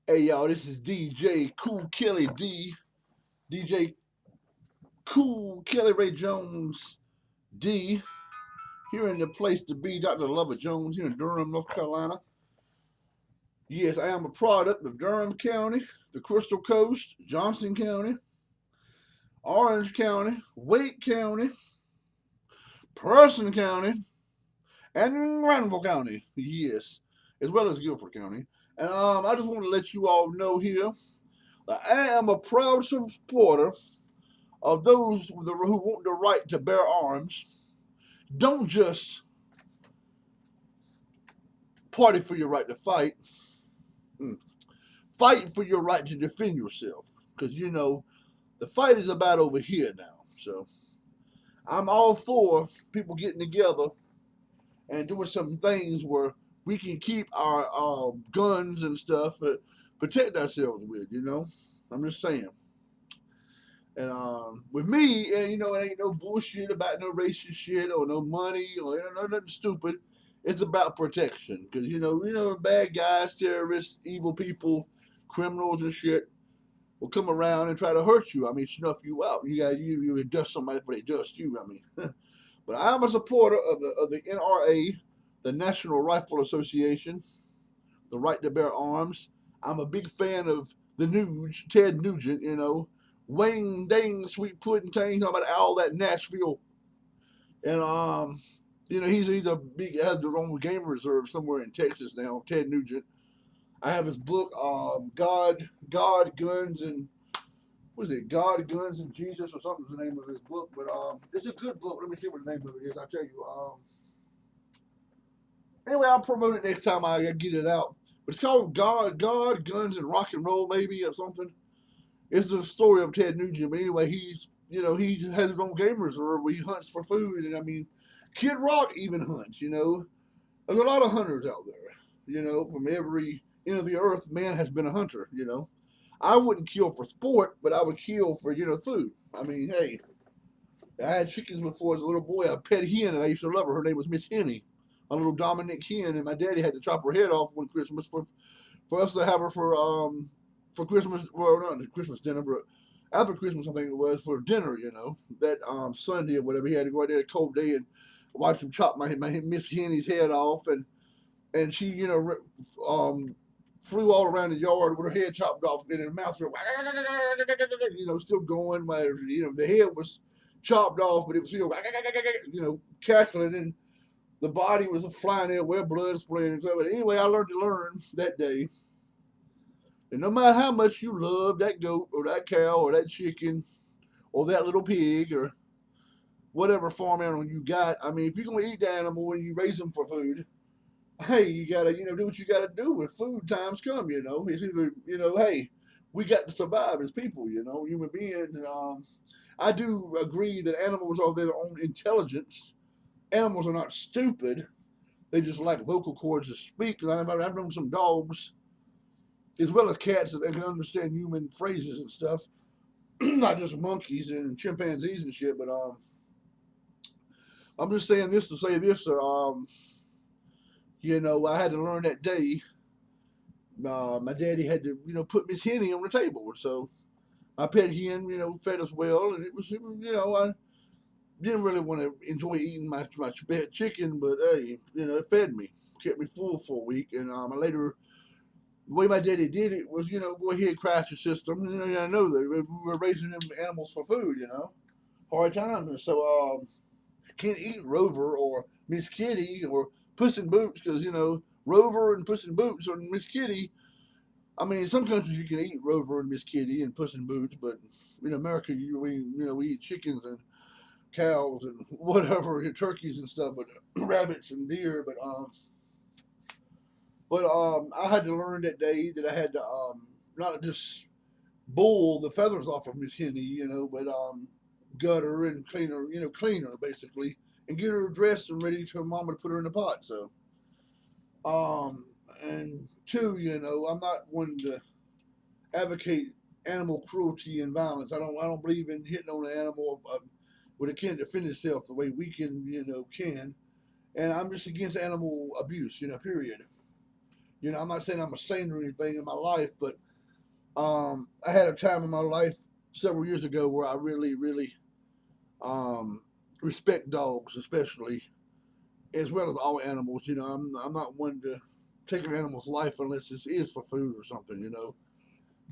Hey y'all, this is DJ Cool Kelly DJ Cool Kelly Ray Jones D, here in the place to be, Dr. Lover Jones here in Durham, North Carolina. Yes, I am a product of Durham County, the Crystal Coast, Johnson County, Orange County, Wake County, Person County, and Granville County. Yes, as well as Guilford County. And I just want to let you all know here that I am a proud supporter of those who want the right to bear arms. Don't just party for your right to fight. Fight for your right to defend yourself. Because, the fight is about over here now. So I'm all for people getting together and doing some things where we can keep our guns and stuff, but protect ourselves with. I'm just saying. And with me, it ain't no bullshit about no racist shit or no money or nothing stupid. It's about protection, because bad guys, terrorists, evil people, criminals and shit will come around and try to hurt you. I mean, snuff you out. You dust somebody before they dust you. I mean, but I'm a supporter of the NRA, the National Rifle Association, the right to bear arms. I'm a big fan of the Nuge, Ted Nugent. Wayne Dang Sweet Pudding Tang, talking about all that Nashville. And he's a big, has his own game reserve somewhere in Texas now, Ted Nugent. I have his book, God, Guns, and what is it? God, Guns, and Jesus, or something's the name of his book. But it's a good book. Let me see what the name of it is. I'll tell you. Anyway, I'll promote it next time I get it out. But it's called God, Guns, and Rock and Roll, maybe, or something. It's the story of Ted Nugent. But anyway, he has his own game reserve where he hunts for food. And I mean, Kid Rock even hunts. There's a lot of hunters out there. From every end of the earth, man has been a hunter. I wouldn't kill for sport, but I would kill for food. I mean, hey, I had chickens before as a little boy. A pet hen, and I used to love her. Her name was Miss Henny, a little Dominic hen, and my daddy had to chop her head off one Christmas for us to have her for Christmas. Well, not Christmas dinner, but after Christmas, I think it was for dinner. That Sunday or whatever. He had to go out there a cold day and watch him chop my Miss Henny's head off, and she flew all around the yard with her head chopped off and her mouth still going. The head was chopped off, but it was still cackling, and the body was flying everywhere, blood spraying and stuff. But anyway, I learned that day that no matter how much you love that goat or that cow or that chicken or that little pig or whatever farm animal you got, I mean, if you're gonna eat the animal and you raise them for food, hey, you gotta, do what you gotta do when food times come. It's either, hey, we got to survive as people. Human beings. And, I do agree that animals are their own intelligence. Animals are not stupid. They just lack vocal cords to speak. I've known some dogs, as well as cats, that can understand human phrases and stuff. Not just monkeys and chimpanzees and shit. But I'm just saying this to say this. I had to learn that day. My daddy had to, put Miss Henny on the table. So my pet hen, fed us well, and I didn't really want to enjoy eating my pet chicken, but hey, it fed me, kept me full for a week, and later. The way my daddy did it was, go ahead, crash the system. I know that we were raising them animals for food, hard times. And so, can't eat Rover or Miss Kitty or Puss in Boots because, Rover and Puss in Boots or Miss Kitty. I mean, in some countries you can eat Rover and Miss Kitty and Puss in Boots, but in America, we eat chickens and cows and whatever, turkeys and stuff, but rabbits and deer. But I had to learn that day that I had to not just boil the feathers off of Miss Henny, but gut her and clean her basically, and get her dressed and ready to Mama to put her in the pot. So, and two, I'm not one to advocate animal cruelty and violence. I don't believe in hitting on an animal with a can defend itself the way we can. And I'm just against animal abuse. Period. You know, I'm not saying I'm a saint or anything in my life, but I had a time in my life several years ago where I really, really um, respect dogs, especially, as well as all animals. You know, I'm not one to take an animal's life unless it is for food or something. You know,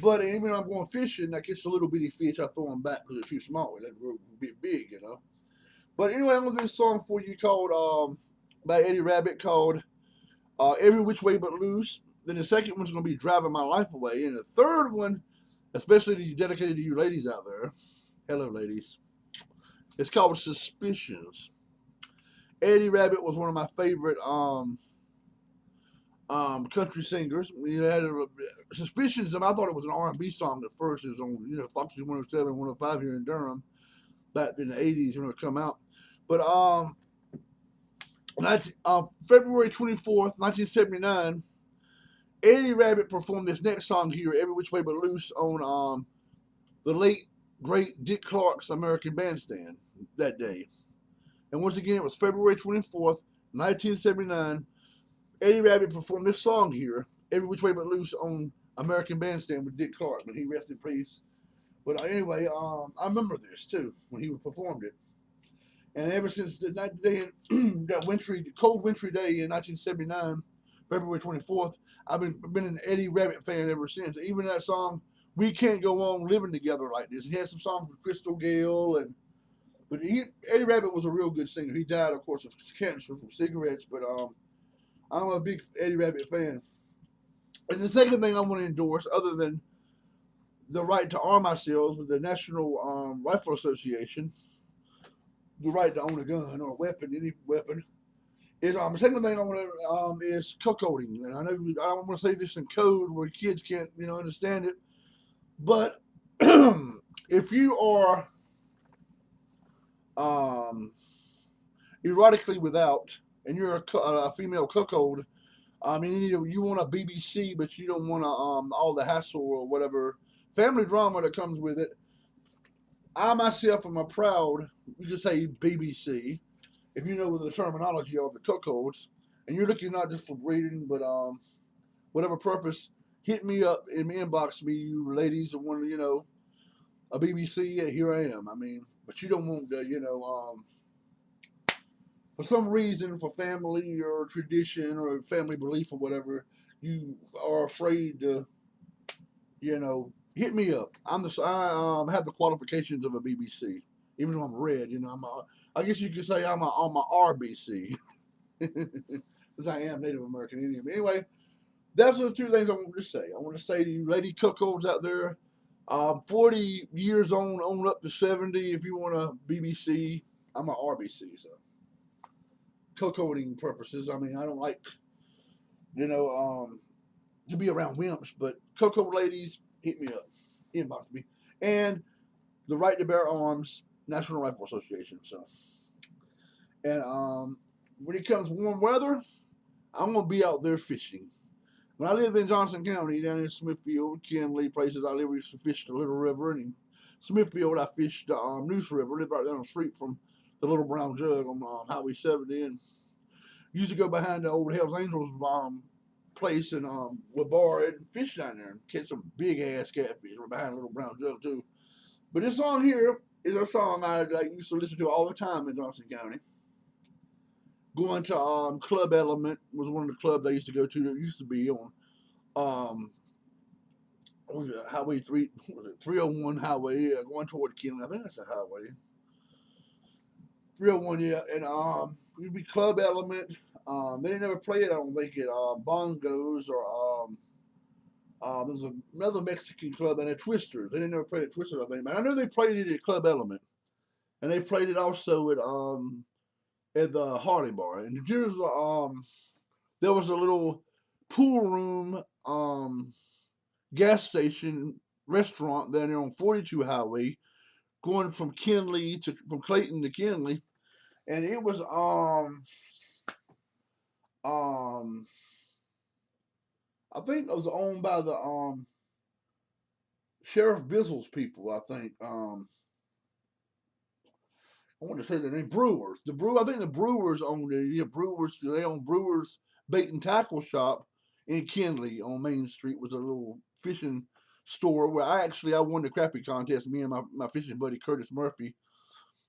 but even when I'm going fishing, I catch a little bitty fish, I throw them back because they're too small. They grow a bit big, you know. But anyway, I'm gonna do a song for you called by Eddie Rabbitt called Every Which Way But Loose. Then the second one's gonna be Driving My Life Away, and the third one, especially to you, dedicated to you ladies out there. Hello, ladies. It's called Suspicions. Eddie Rabbitt was one of my favorite country singers. We had Suspicions. I thought it was an R&B song at first. It was on Foxy 107, 105 here in Durham back in the 80s when it come out. But February 24th, 1979, Eddie Rabbitt performed this next song here, Every Which Way But Loose, on the late, great Dick Clark's American Bandstand that day. And once again, it was February 24th, 1979. Eddie Rabbitt performed this song here, Every Which Way But Loose, on American Bandstand with Dick Clark, but he rested in peace. But anyway, I remember this too when he performed it. And ever since that wintry, cold wintry day in 1979, February 24th, I've been an Eddie Rabbitt fan ever since. Even that song, "We Can't Go On Living Together Like This." He had some songs with Crystal Gale, but Eddie Rabbitt was a real good singer. He died, of course, of cancer from cigarettes. But I'm a big Eddie Rabbitt fan. And the second thing I want to endorse, other than the right to arm ourselves with the National Rifle Association, the right to own a gun or a weapon, any weapon, is the second thing I want to is cuckolding. And I know I don't want to say this in code where kids can't understand it, but if you are erotically without and you're a female cuckold, I mean, you want a BBC, but you don't want all the hassle or whatever family drama that comes with it. I myself am a proud, you could say BBC, if you know the terminology of the cuckolds, and you're looking not just for breeding, but whatever purpose, hit me up in the inbox, me, you ladies, that want a BBC. Here I am. I mean, but you don't want for some reason, for family or tradition or family belief or whatever, you are afraid to, hit me up. I have the qualifications of a BBC, even though I'm red. I guess you could say I'm a RBC, because I am Native American Indian. But anyway, that's the two things I want to say. I want to say to you, lady cuckolds out there, 40 years on up to 70, if you want a BBC, I'm a RBC. So, cuckolding purposes, I mean, I don't like, to be around wimps, but cuckold ladies, hit me up, inbox me. And the Right to Bear Arms, National Rifle Association. So, and when it comes warm weather, I'm gonna be out there fishing. When I lived in Johnson County, down in Smithfield, Kinley, places I lived, we used to fish the Little River, and in Smithfield, I fished the Neuse River. Lived right down the street from the Little Brown Jug on Highway 70, and used to go behind the old Hell's Angels place and with bar and fish down there and catch some big ass catfish. We're behind Little Brown Jug too. But this song here is a song I used to listen to all the time in Johnson County. Going to Club Element was one of the clubs I used to go to. That used to be on what was it, Highway 301 Highway, yeah, going toward Kinley. I think that's a highway. 301, yeah, and it'd be Club Element. They never played it, I don't think, at Bongos or there's another Mexican club and a Twisters. They didn't never play at Twisters, I think, but I know they played it at Club Element, and they played it also at the Harley Bar. And there was a little pool room gas station restaurant down there on 42 Highway, going from Clayton to Kinley, and it was I think it was owned by the Sheriff Bizzle's people. I think I want to say the name Brewers. I think the Brewers owned it. Yeah, Brewers. They own Brewers Bait and Tackle Shop in Kinley on Main Street was a little fishing store where I won the crappie contest. Me and my fishing buddy Curtis Murphy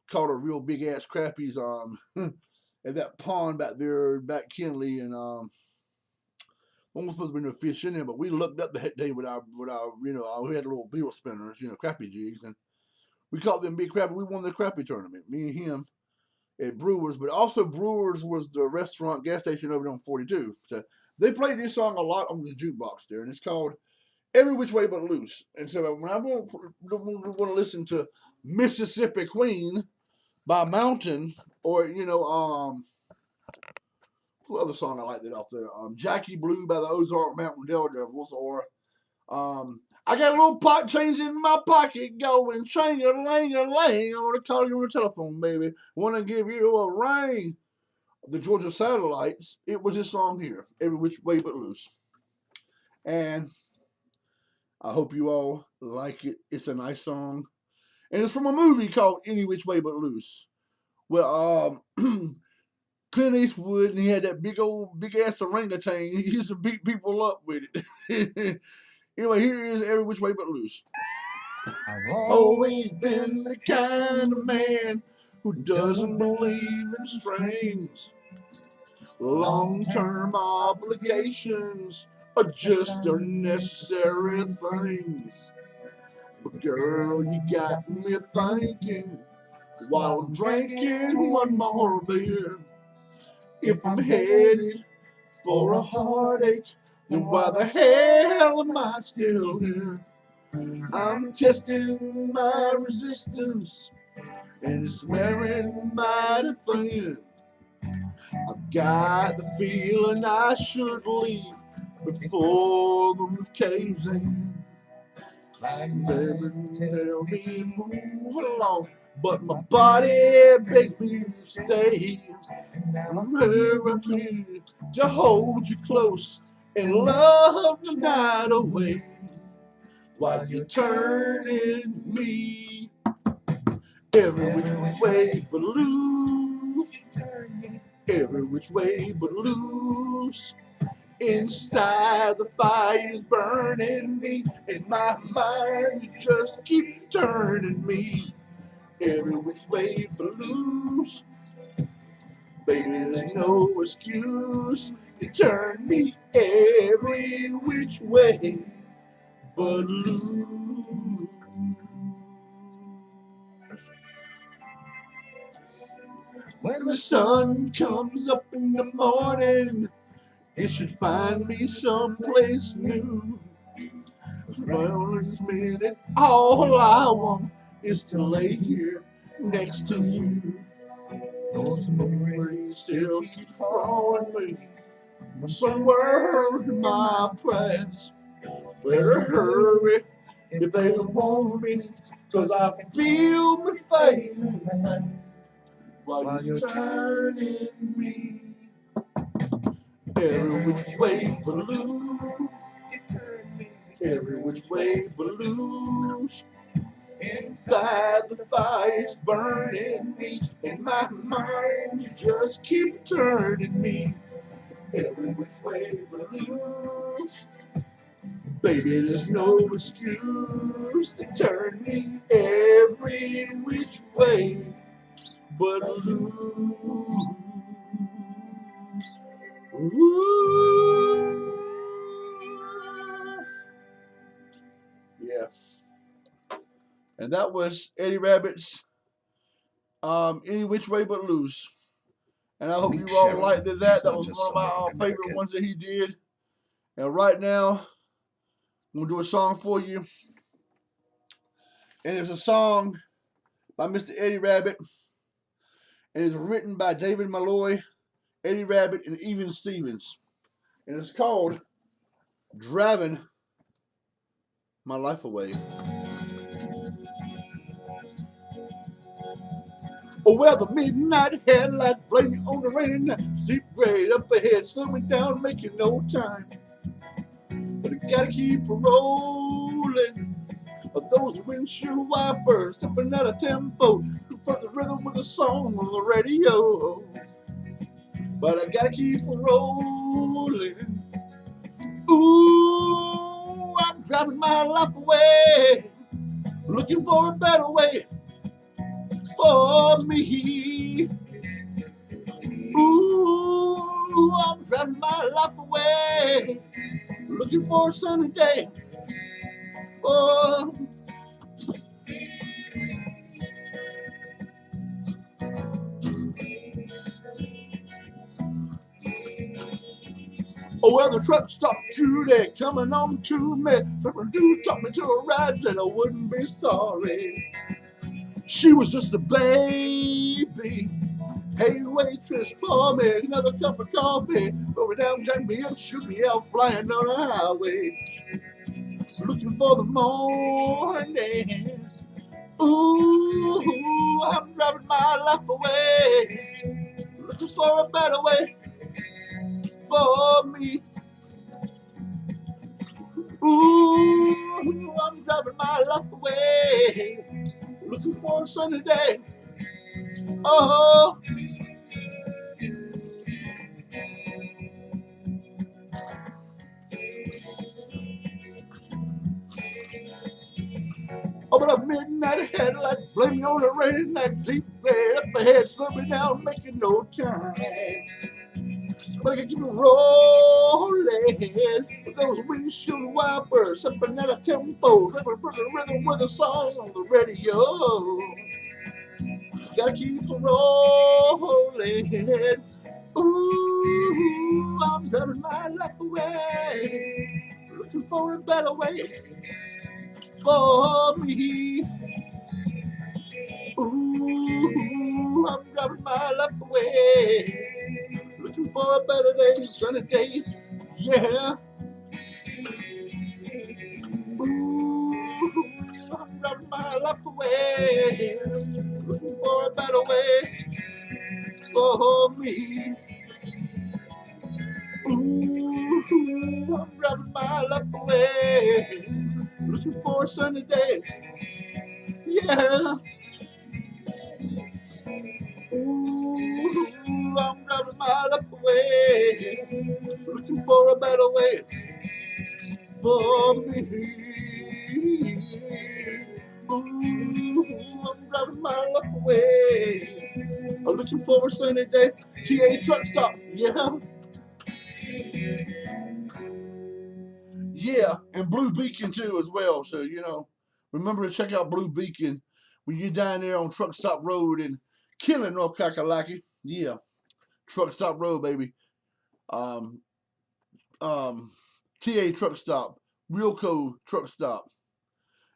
caught a real big ass crappies at that pond back there back Kinley, and almost supposed to be no fish in there, but we looked up that day with our we had little beetle spinners, crappie jigs, and we caught them big crappie. We won the crappie tournament, me and him at Brewers, but also Brewers was the restaurant gas station over there on 42. So they played this song a lot on the jukebox there, and it's called Every Which Way But Loose. And so when I want to listen to Mississippi Queen by Mountain, or what other song I like that off there? Jackie Blue by the Ozark Mountain Daredevils, or I got a little pot change in my pocket going chang-a-lang-a-lang. I want to call you on the telephone, baby. Want to give you a ring. The Georgia Satellites, it was this song here, Every Which Way But Loose. And I hope you all like it. It's a nice song. And it's from a movie called Any Which Way But Loose. Well, Clint Eastwood, and he had that big ass orangutan. He used to beat people up with it. Anyway, here is Every Which Way But Loose. I've always been the kind of man who doesn't believe in strings. Long-term obligations are just unnecessary things. But girl, you got me thinking while I'm drinking one more beer. If I'm headed for a heartache, then why the hell am I still here? I'm testing my resistance, and it's wearing mighty thin. I've got the feeling I should leave before the roof caves in. Baby, tell me move along, but my body begs me to stay. I'm ready to hold you close and love the night away, while you're turning me every which way but loose. Every which way but loose. Inside the fire's burning me, in my mind you just keep turning me every which way but loose. Baby, there's no excuse to turn me every which way but loose. When the sun comes up in the morning, it should find me someplace new. Well, this minute, all I want is to lay here next to you. Those memories still keep throwing me somewhere in my past. Better hurry if they want me, 'cause I feel me fading while you're turning me every which way but loose. Every which way but loose. Inside the fire's burning me, in my mind you just keep turning me every which way but loose. Baby, there's no excuse to turn me every which way but loose. Ooh. Yeah. And that was Eddie Rabbitt's Any Which Way But Loose. And I hope you all liked that. That was one of my favorite ones that he did. And right now, I'm going to do a song for you. And it's a song by Mr. Eddie Rabbitt. And it's written by David Malloy, Eddie Rabbitt, and Even Stevens. And it's called Driving My Life Away. Oh, well, the midnight headlight blinking on the rainy night. Steep grade up ahead, slowing down, making no time. But I gotta keep rolling. Those windshield wipers stepping out of tempo. For the rhythm of the song on the radio. But I gotta keep rolling. Ooh, I'm driving my life away, looking for a better way for me. Ooh, I'm driving my life away, looking for a sunny day. Oh, oh, well, the truck stopped today, coming on to me. Someone do talk me to a ride, and I wouldn't be sorry. She was just a baby. Hey, waitress, pour me another cup of coffee. Throw me down, jack me up, shoot me out, flying down the highway. Looking for the morning. Ooh, I'm driving my life away, looking for a better way for me. Ooh, I'm driving my life away, looking for a sunny day. Oh, oh, but a midnight headlight, blame me on a rainy night, deep red up ahead, slow me down, making no time. But I can keep it rolling with those windshield wipers stepping at a tempo, living for the rhythm with a song on the radio. Gotta keep it rolling. Ooh, I'm driving my life away, looking for a better way for me. Ooh, I'm driving my life away, looking for a better day, sunny day. Yeah. Ooh, I'm driving my life away, looking for a better way for me. Ooh, I'm driving my life away, looking for a sunny day. Yeah. Ooh, I'm driving my life away, looking for a better way for me. Ooh, I'm driving my life away, I'm looking for a sunny day. TA truck stop, yeah. Yeah, and Blue Beacon too as well. So, you know, remember to check out Blue Beacon when you're down there on Truck Stop Road in Killing, North Kakalaki. Yeah, Truck Stop Road, baby. Um, TA Truck Stop, Realco Truck Stop,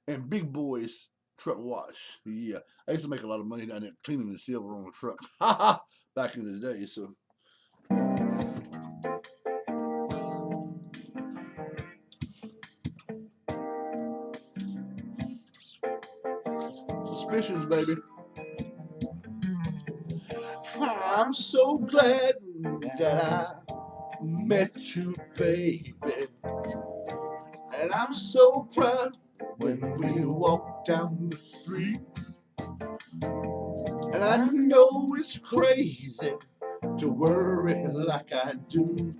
and Big Boys Truck Wash. Yeah, I used to make a lot of money down there cleaning the silver on the trucks. Back in the day, so. Suspicions, baby. I'm so glad that I met you, baby. And I'm so proud when we walk down the street. And I know it's crazy to worry like I do,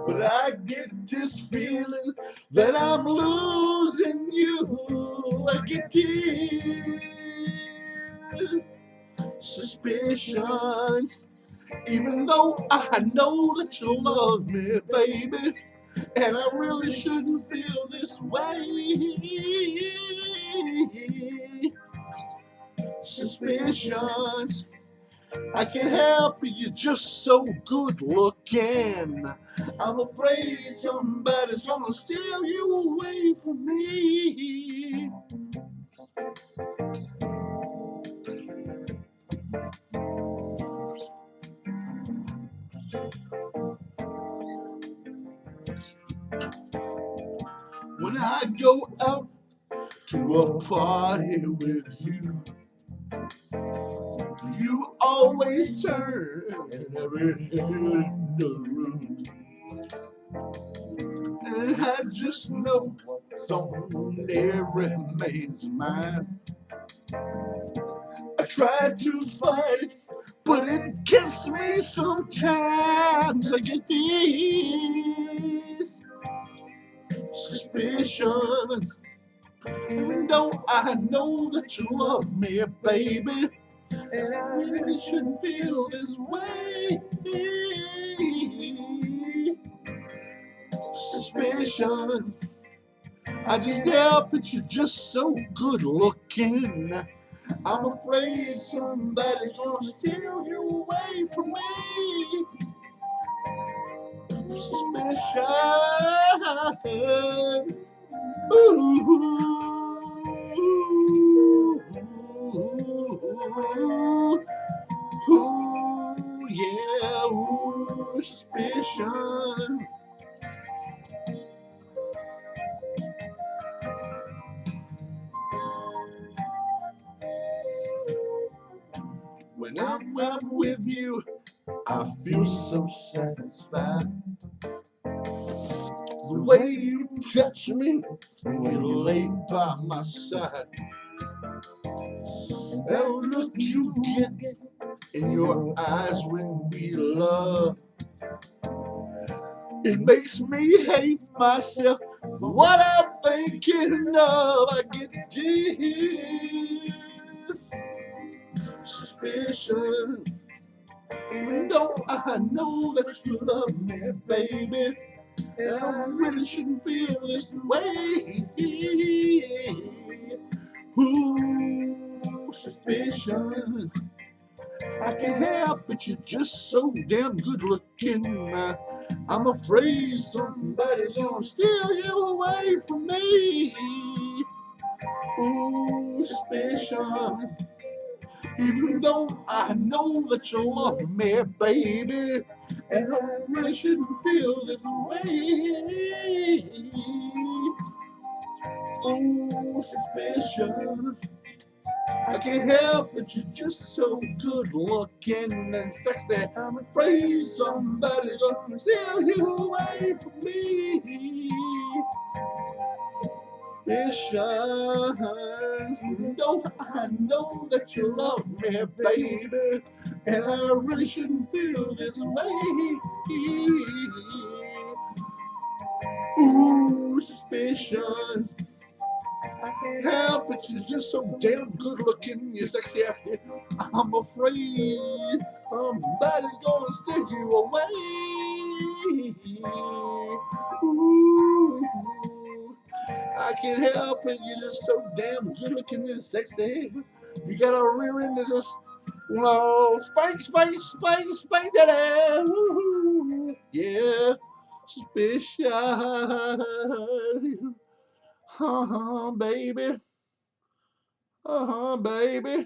but I get this feeling that I'm losing you. I get these suspicions, even though I know that you love me, baby, and I really shouldn't feel this way. Suspicions, I can't help it, you're just so good looking. I'm afraid somebody's gonna steal you away from me. When I go out to a party with you, you always turn every head in the room. And I just know it's on every man's mind. I try to fight it, but it gets me sometimes. I get these suspicion. Even though I know that you love me, baby, and I really shouldn't feel this way. Suspicion. I can't help it, you're just so good looking. I'm afraid somebody's gonna steal you away from me. Suspicion. Ooh, yeah, ooh, suspicion. When I'm with you, I feel so satisfied. The way you touch me when you lay by my side. That look you get in your eyes when we love. It makes me hate myself for what I'm thinking of. I get deep suspicion. Even though I know that you love me, baby, and I really shouldn't feel this way. Ooh, suspicion. I can't help it, you're just so damn good looking. I'm afraid somebody's gonna steal you away from me. Ooh, suspicion. Even though I know that you love me, baby, and I really shouldn't feel this way. Ooh, suspicion. I can't help it, you're just so good looking and sexy. I'm afraid somebody's gonna steal you away from me. Suspicion. You know I know that you love me, baby, and I really shouldn't feel this way. Ooh, suspicion. I can't help it, you're just so damn good looking, you sexy ass bitch. I'm afraid somebody's gonna steal you away. Ooh, I can't help it, you're just so damn good looking and sexy. You gotta rear into this, spank, spank, spank, spank that ass. Woo-hoo. Yeah, suspicion. Baby. Baby.